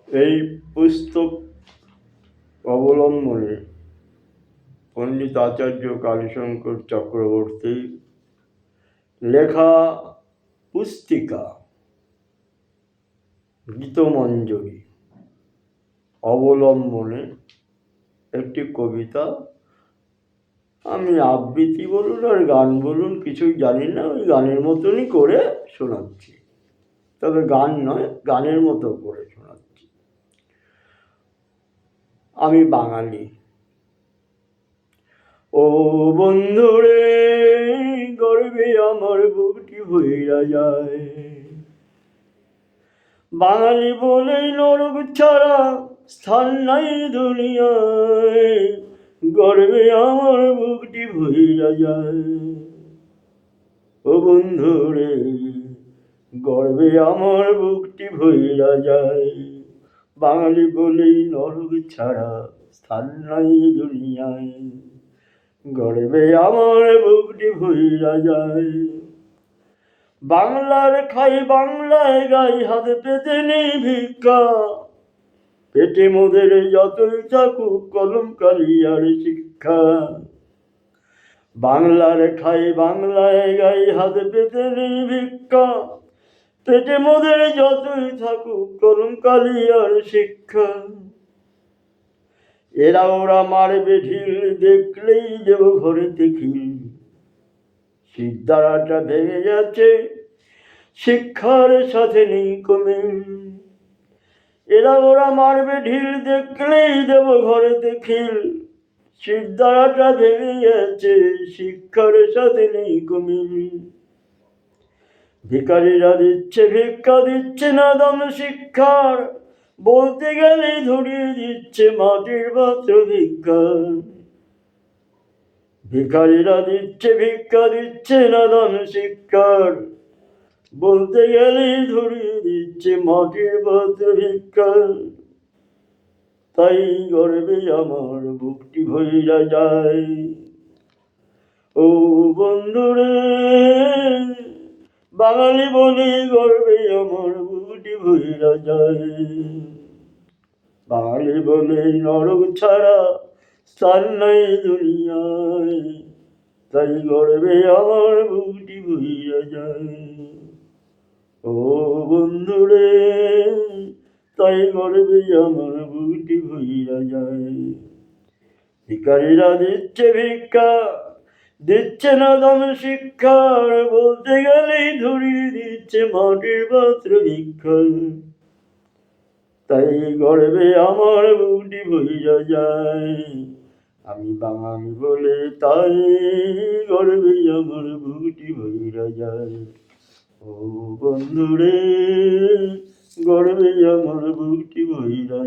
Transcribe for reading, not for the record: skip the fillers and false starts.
এই পুস্তক অবলম্বনে পণ্ডিত আচার্য কালীশঙ্কর চক্রবর্তী লেখা পুস্তিকা গীতমঞ্জরি অবলম্বনে একটি কবিতা আমি আবৃত্তি বলুন আর গান বলুন কিছুই জানি না, ওই গানের মতনই করে শোনাচ্ছি, তবে গান নয়, গানের মতো করে শোনাচ্ছি। আমি বাঙালি। ও বন্ধুরে, গর্বে আমার বুকটি ভইরা যায়, বাঙালি বলেই নরক ছাড়া স্থান নাই দুনিয়ায়, গর্বে আমার বুকটি ভইরা যায়। ও বন্ধুরে, গর্বে আমার বুকটি ভইরা যায়, বাঙালি বলেই নরক ছাড়া স্থান নাই দুনিয়ায়, গর্বে আমার বুকটি ভইরা যায়। বাংলার খাই বাংলায় গাই, হাতে পেতে নেই ভিক্ষা, পেটে মোদের যতই থাকুক কলম কালি আর শিক্ষা। বাংলার খাই বাংলায় গাই, হাতে পেতে নেই ভিক্ষা, পেটে মোদের যতই থাকুক কলম কালি আর শিক্ষা। এরা ওরা মারবে ঢিল, দেখলেই দেব ঘরেতে খিল, শিরদাঁড়াটা ভেঙে যাচ্ছে, শিক্ষার সাথে নেই কমিল। এরা ওরা মারবে ঢিল, দেখলেই দেব ঘরেতে খিল, শিরদাঁড়াটা ভেঙে যাচ্ছে, শিক্ষার সাথে নেই কমিল। ভিখারিরা দিচ্ছে ভিক্ষা, দিচ্ছে না দাম শিক্ষার, বলতে গেলে ধরিয়ে দিচ্ছে মাটির পাত্র ভিক্ষা। ভিখারিরা দিচ্ছে ভিক্ষা, দিচ্ছে না দাম শিক্ষার, বলতে গেলে ধরিয়ে দিচ্ছে মাটির পাত্র ভিক্ষা। তাই গর্বে আমার বুকটি ভইরা যায়। ও বন্ধুরে, বাঙালি বলে গর্বে আমার বুকটি ভইরা যায়, বাঙালি বলে নরক ছাড়া স্থান নাই দুনিয়ায়, তাই গর্বে আমার বুকটি ভইরা যায়। ও বন্ধুরে, তাই গর্বে আমার বুকটি ভইরা যায়। ভিখারিরা দিচ্ছে ভিক্ষা, দিচ্ছে না দাম শিক্ষার, বলতে গেলেই ধরিয়ে দিচ্ছে মাটির পাত্র ভিক্ষা। তাই গর্বে আমার বুকটি ভইরা যায়, আমি বাঙালি বলে তাই গর্বে আমার বুকটি ভইরা যায়। ও বন্ধুরে, গর্বে আমার বুকটি ভইরা যায়।